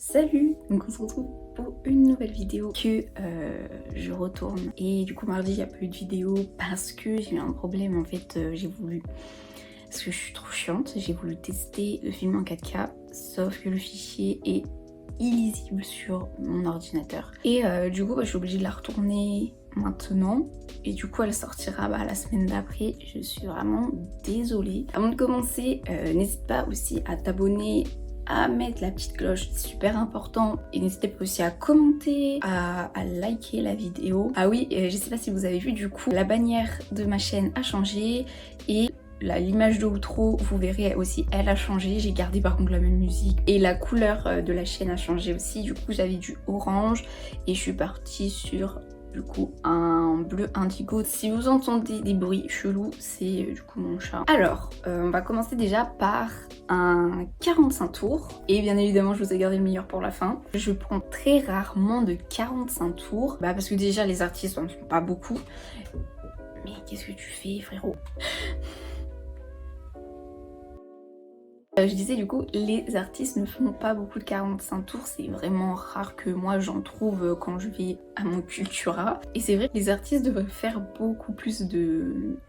Salut! Donc on se retrouve pour une nouvelle vidéo que je retourne. Et du coup mardi il n'y a plus de vidéo parce que j'ai eu un problème en fait. Parce que je suis trop chiante, j'ai voulu tester le film en 4K, sauf que le fichier est illisible sur mon ordinateur. Et du coup je suis obligée de la retourner maintenant. Et du coup elle sortira la semaine d'après. Je suis vraiment désolée. Avant de commencer, n'hésite pas aussi à t'abonner, à mettre la petite cloche, c'est super important. Et n'hésitez pas aussi à commenter, à liker la vidéo. Ah oui, je sais pas si vous avez vu, du coup, la bannière de ma chaîne a changé et l'image de outro, vous verrez aussi, elle a changé. J'ai gardé par contre la même musique et la couleur de la chaîne a changé aussi. Du coup, j'avais du orange et je suis partie sur du coup un bleu indigo. Si vous entendez des bruits chelous, c'est du coup mon chat. Alors on va commencer déjà par un 45 tours et bien évidemment je vous ai gardé le meilleur pour la fin. Je prends très rarement de 45 tours parce que déjà les artistes en font pas beaucoup. Mais qu'est-ce que tu fais, frérot? Je disais du coup, les artistes ne font pas beaucoup de 45 tours, c'est vraiment rare que moi j'en trouve quand je vais à mon Cultura. Et c'est vrai que les artistes devraient faire beaucoup plus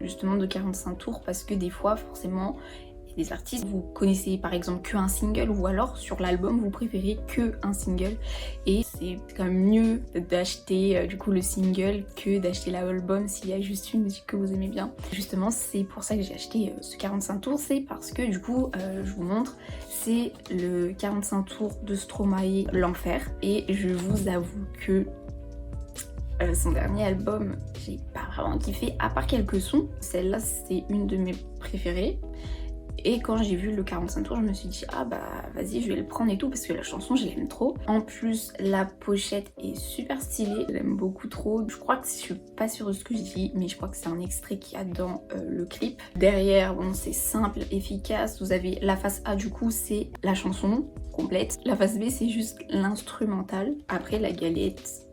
justement de 45 tours parce que des fois forcément des artistes, vous connaissez par exemple que un single ou alors sur l'album vous préférez que un single et c'est quand même mieux d'acheter du coup le single que d'acheter l'album s'il y a juste une musique que vous aimez bien. Justement c'est pour ça que j'ai acheté ce 45 tours, c'est parce que du coup je vous montre, c'est le 45 tours de Stromae, L'Enfer, et je vous avoue que son dernier album, j'ai pas vraiment kiffé à part quelques sons. Celle-là c'est une de mes préférées. Et quand j'ai vu le 45 tours, je me suis dit ah vas-y je vais le prendre et tout parce que la chanson je l'aime trop. En plus la pochette est super stylée, je l'aime beaucoup trop. Je crois que je suis pas sûre de ce que je dis mais je crois que c'est un extrait qu'il y a dans le clip. Derrière bon c'est simple, efficace, vous avez la face A du coup c'est la chanson complète. La face B c'est juste l'instrumental. Après la galette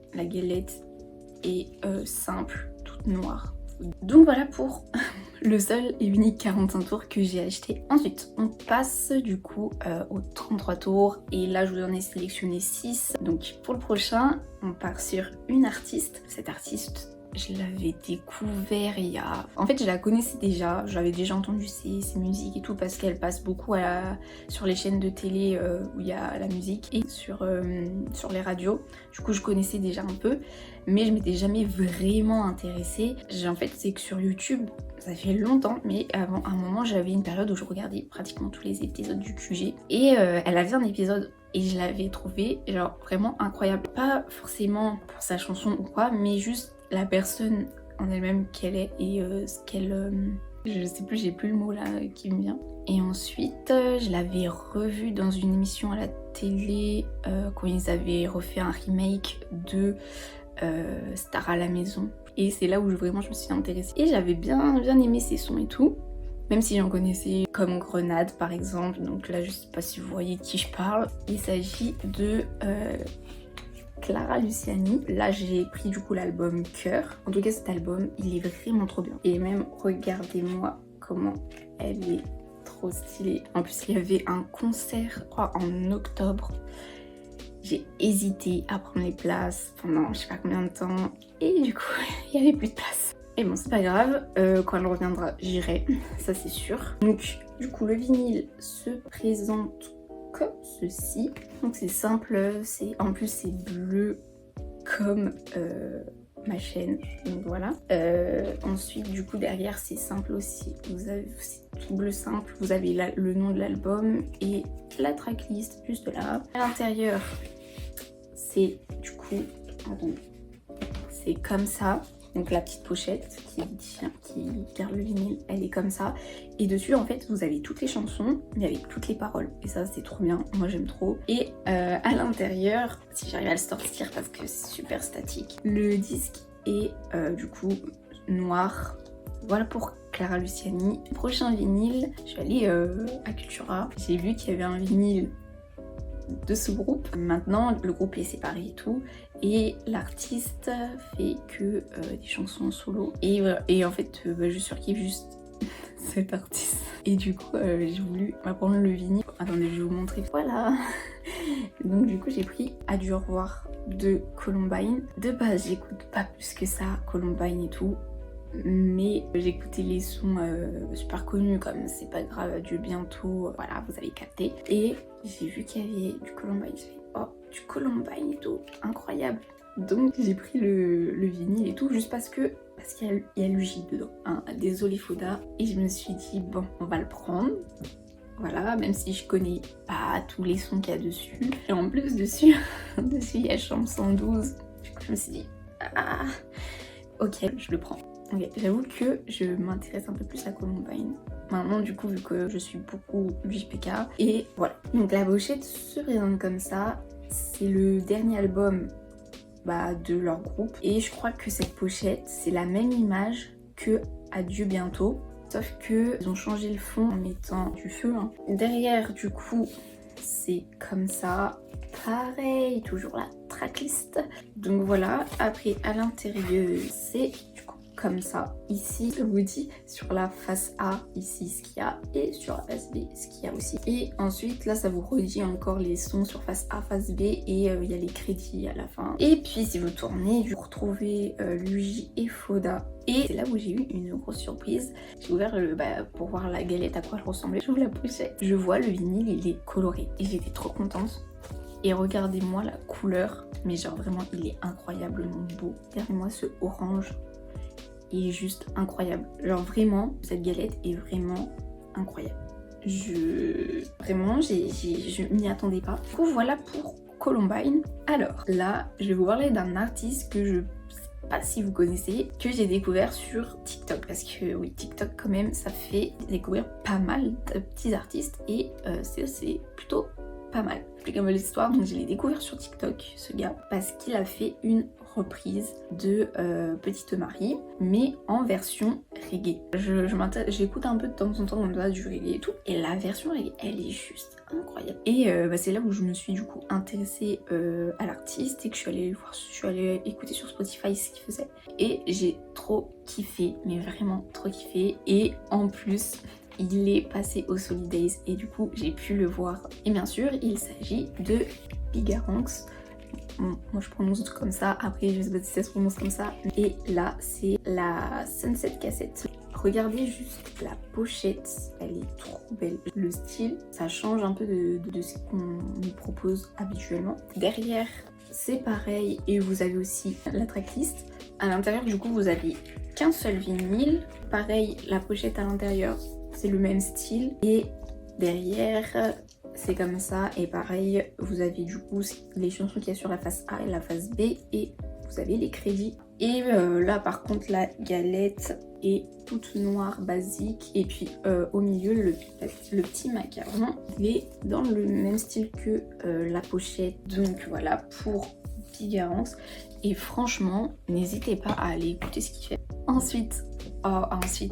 est simple, toute noire. Donc voilà pour le seul et unique 45 tours que j'ai acheté. Ensuite, on passe du coup aux 33 tours et là je vous en ai sélectionné 6. Donc pour le prochain, on part sur une artiste. Cette artiste, je l'avais découvert il y a... En fait, je la connaissais déjà, j'avais déjà entendu ses musiques et tout parce qu'elle passe beaucoup sur les chaînes de télé où il y a la musique et sur les radios. Du coup, je connaissais déjà un peu, mais je m'étais jamais vraiment intéressée. En fait, c'est que sur YouTube, ça fait longtemps, mais avant un moment, j'avais une période où je regardais pratiquement tous les épisodes du QG et elle avait un épisode et je l'avais trouvé genre vraiment incroyable. Pas forcément pour sa chanson ou quoi, mais juste la personne en elle-même qu'elle est et ce qu'elle... je sais plus, j'ai plus le mot là qui me vient. Et ensuite, je l'avais revue dans une émission à la télé quand ils avaient refait un remake de Star à la maison. Et c'est là où vraiment je me suis intéressée. Et j'avais bien aimé ses sons et tout. Même si j'en connaissais comme Grenade par exemple. Donc là, je sais pas si vous voyez de qui je parle. Il s'agit de... Clara Luciani. Là j'ai pris du coup l'album Cœur. En tout cas cet album il est vraiment trop bien. Et même regardez-moi comment elle est trop stylée. En plus il y avait un concert je crois en octobre. J'ai hésité à prendre les places pendant je sais pas combien de temps. Et du coup il y avait plus de place. Et bon c'est pas grave, quand elle reviendra j'irai, ça c'est sûr. Donc du coup le vinyle se présente comme ceci. Donc c'est simple, en plus c'est bleu comme ma chaîne, donc voilà. Ensuite du coup derrière c'est simple aussi, c'est tout bleu simple, vous avez là le nom de l'album et la tracklist juste là. À l'intérieur c'est du coup, c'est comme ça. Donc la petite pochette qui garde le vinyle, elle est comme ça. Et dessus en fait vous avez toutes les chansons mais avec toutes les paroles. Et ça c'est trop bien, moi j'aime trop. Et à l'intérieur, si j'arrive à le sortir parce que c'est super statique, le disque est du coup noir. Voilà pour Clara Luciani. Prochain vinyle, je suis allée à Cultura. J'ai vu qu'il y avait un vinyle de ce groupe. Maintenant le groupe est séparé et tout et l'artiste fait que des chansons en solo et en fait je surkiffe juste cet artiste. Et du coup, j'ai voulu prendre le vinyle. Attendez, je vais vous montrer. Voilà. Donc du coup, j'ai pris Adieu au revoir de Columbine. De base, j'écoute pas plus que ça, Columbine et tout. Mais j'écoutais les sons super connus comme C'est pas grave, Adieu bientôt, voilà, vous avez capté. Et j'ai vu qu'il y avait du Columbine, j'ai fait oh, du Columbine et tout, incroyable. Donc j'ai pris le vinyle et tout juste parce qu'il y a le J dedans, hein. Désolé Foda. Et je me suis dit bon, on va le prendre. Voilà, même si je connais pas tous les sons qu'il y a dessus. Et en plus dessus il y a Chambre 112. Du coup je me suis dit ah ok, je le prends. Okay, j'avoue que je m'intéresse un peu plus à Columbine maintenant du coup vu que je suis beaucoup JPK. Et voilà, donc la pochette se présente comme ça. C'est le dernier album de leur groupe et je crois que cette pochette c'est la même image que Adieu bientôt, sauf que ils ont changé le fond en mettant du feu, hein. Derrière du coup c'est comme ça, pareil, toujours la tracklist. Donc voilà, après à l'intérieur c'est du coup comme ça. Ici je vous dis sur la face A ici ce qu'il y a et sur la face B ce qu'il y a aussi. Et ensuite là ça vous redit encore les sons sur face A, face B et il y a les crédits à la fin. Et puis si vous tournez vous retrouvez Luigi et Foda. Et c'est là où j'ai eu une grosse surprise. J'ai ouvert pour voir la galette à quoi elle ressemblait. J'ouvre la pochette. Je vois le vinyle, il est coloré. Et j'étais trop contente. Et regardez-moi la couleur. Mais genre vraiment, il est incroyablement beau. Regardez-moi ce orange. Il est juste incroyable. Genre vraiment, cette galette est vraiment incroyable. Vraiment, je m'y attendais pas. Du coup, voilà pour Columbine. Alors là, je vais vous parler d'un artiste que je pas si vous connaissez, que j'ai découvert sur TikTok, parce que oui, TikTok quand même ça fait découvrir pas mal de petits artistes et c'est plutôt pas mal. Plus comme l'histoire, donc je l'ai découvert sur TikTok ce gars parce qu'il a fait une reprise de Petite Marie mais en version reggae. J'écoute un peu de temps en temps du reggae et tout et la version reggae elle est juste incroyable. Et c'est là où je me suis du coup intéressée à l'artiste et que je suis allée écouter sur Spotify ce qu'il faisait et j'ai trop kiffé, mais vraiment trop kiffé. Et en plus il est passé au Solidays et du coup j'ai pu le voir. Et bien sûr il s'agit de Bigaranx. Moi je prononce tout comme ça, après je sais pas si ça se prononce comme ça. Et là c'est la Sunset Cassette. Regardez juste la pochette, elle est trop belle. Le style, ça change un peu de ce qu'on nous propose habituellement. Derrière c'est pareil et vous avez aussi la tracklist. À l'intérieur du coup vous avez qu'un seul vinyle. Pareil, la pochette à l'intérieur c'est le même style et derrière c'est comme ça. Et pareil vous avez du coup les chansons qu'il y a sur la face A et la face B et vous avez les crédits. Et là par contre la galette est toute noire basique et puis au milieu le petit macaron il est dans le même style que la pochette. Donc voilà pour Bigaranx et franchement n'hésitez pas à aller écouter ce qu'il fait. Ensuite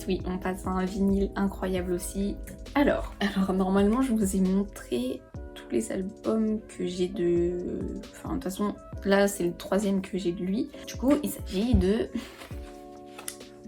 oui, on passe à un vinyle incroyable aussi. Alors normalement je vous ai montré tous les albums que j'ai de toute façon là c'est le troisième que j'ai de lui. Du coup il s'agit de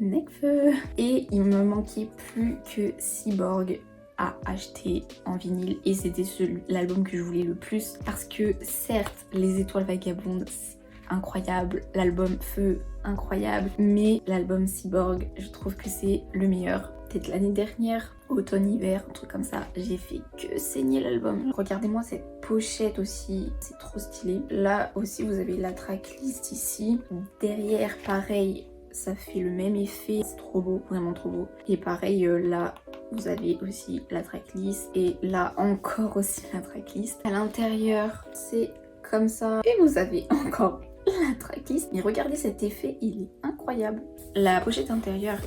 Nekfeu et il me manquait plus que Cyborg à acheter en vinyle et c'était l'album que je voulais le plus parce que certes Les Étoiles Vagabondes c'est incroyable, l'album Feu incroyable, mais l'album Cyborg je trouve que c'est le meilleur. Peut-être l'année dernière, automne-hiver, un truc comme ça, j'ai fait que saigner l'album. Regardez-moi cette pochette aussi, c'est trop stylé. Là aussi vous avez la tracklist ici. Derrière pareil, ça fait le même effet, c'est trop beau, vraiment trop beau. Et pareil là vous avez aussi la tracklist et là encore aussi la tracklist. À l'intérieur c'est comme ça et vous avez encore la tracklist. Mais regardez cet effet, il est incroyable. La pochette intérieure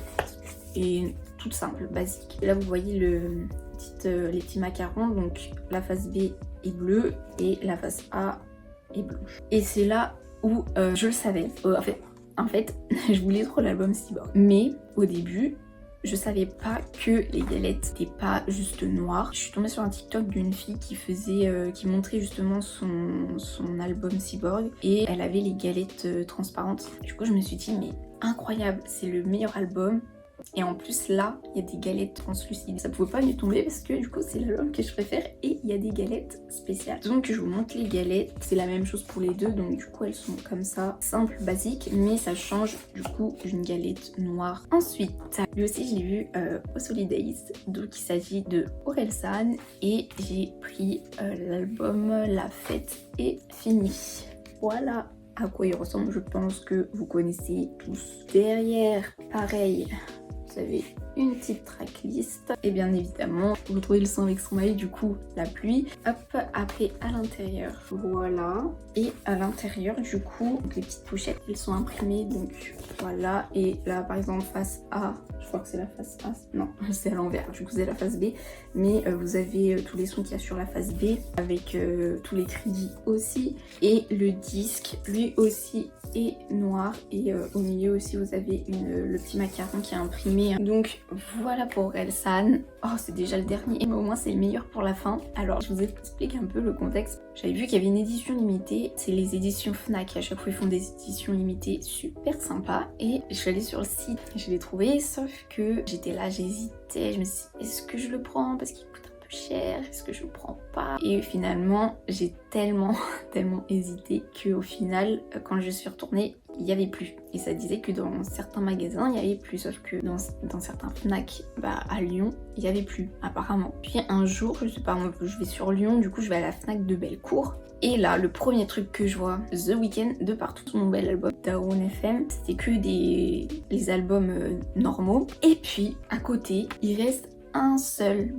est toute simple, basique. Là vous voyez les petits macarons, donc la face B est bleue et la face A est blanche. Et c'est là où je le savais. En fait, je voulais trop l'album Cyborg. Mais au début, je savais pas que les galettes n'étaient pas juste noires. Je suis tombée sur un TikTok d'une fille qui montrait justement son album Cyborg et elle avait les galettes transparentes. Du coup, je me suis dit mais incroyable, c'est le meilleur album. Et en plus là, il y a des galettes translucides. Ça pouvait pas mieux tomber parce que du coup c'est l'album que je préfère et il y a des galettes spéciales. Donc je vous montre les galettes. C'est la même chose pour les deux, donc du coup elles sont comme ça, simple, basique, mais ça change du coup d'une galette noire. Ensuite, lui aussi je l'ai vu au Solidays, donc il s'agit de Orelsan et j'ai pris l'album La fête est finie. Voilà à quoi il ressemble, je pense que vous connaissez tous. Derrière, pareil, vous avez une petite tracklist et bien évidemment vous trouvez le son avec Stromae, du coup la pluie. Hop, après à l'intérieur, voilà, et à l'intérieur du coup donc les petites pochettes elles sont imprimées, donc voilà. Et là par exemple face A, je crois que c'est la face A, non c'est à l'envers, du coup c'est la face B, mais vous avez tous les sons qu'il y a sur la face B avec tous les crédits aussi, et le disque lui aussi est noir, et au milieu aussi vous avez le petit macaron qui est imprimé. Donc voilà pour Orelsan. Oh, c'est déjà le dernier, mais au moins c'est le meilleur pour la fin. Alors je vous explique un peu le contexte. J'avais vu qu'il y avait une édition limitée, c'est les éditions Fnac, à chaque fois ils font des éditions limitées super sympas, et je suis allée sur le site, je l'ai trouvé, sauf que j'étais là, j'hésitais, je me suis dit est-ce que je le prends parce qu'il coûte un peu cher, est-ce que je le prends pas, et finalement j'ai tellement hésité qu'au final quand je suis retournée il n'y avait plus, et ça disait que dans certains magasins il n'y avait plus, sauf que dans certains Fnac à Lyon il n'y avait plus apparemment. Puis un jour, je sais pas, moi je vais sur Lyon, du coup je vais à la Fnac de Bellecour, et là le premier truc que je vois, The Weeknd de partout, son nouvel album Down FM, c'était que les albums normaux, et puis à côté il reste un seul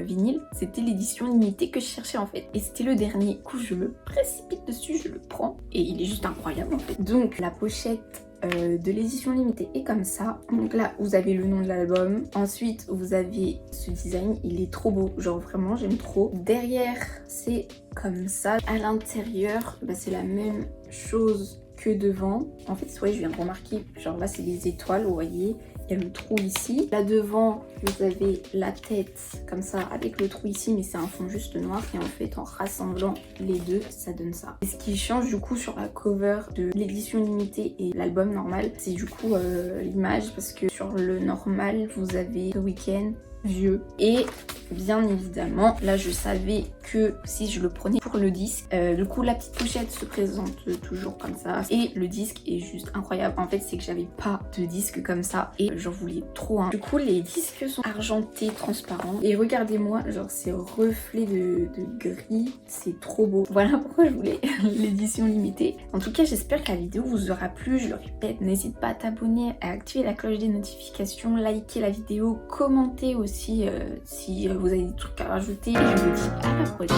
vinyle, c'était l'édition limitée que je cherchais en fait, et c'était le dernier. Du coup je me précipite dessus, je le prends et il est juste incroyable en fait. Donc la pochette de l'édition limitée est comme ça. Donc là vous avez le nom de l'album, ensuite vous avez ce design, il est trop beau, genre vraiment j'aime trop. Derrière c'est comme ça, à l'intérieur c'est la même chose que devant. En fait ouais, je viens de remarquer, genre là c'est des étoiles, vous voyez, il y a le trou ici. Là devant, vous avez la tête comme ça avec le trou ici, mais c'est un fond juste noir. Et en fait, en rassemblant les deux, ça donne ça. Et ce qui change du coup sur la cover de l'édition limitée et l'album normal, c'est du coup l'image, parce que sur le normal, vous avez The Weeknd vieux, et bien évidemment là je savais que si je le prenais pour le disque, du coup la petite pochette se présente toujours comme ça, et le disque est juste incroyable. En fait c'est que j'avais pas de disque comme ça et j'en voulais trop un. Du coup les disques sont argentés, transparents, et regardez-moi, genre ces reflets de gris, c'est trop beau. Voilà pourquoi je voulais l'édition limitée. En tout cas j'espère que la vidéo vous aura plu, je le répète, n'hésite pas à t'abonner, à activer la cloche des notifications, liker la vidéo, commenter aussi si vous avez des trucs à rajouter, et je vous dis à la prochaine.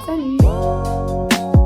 Salut!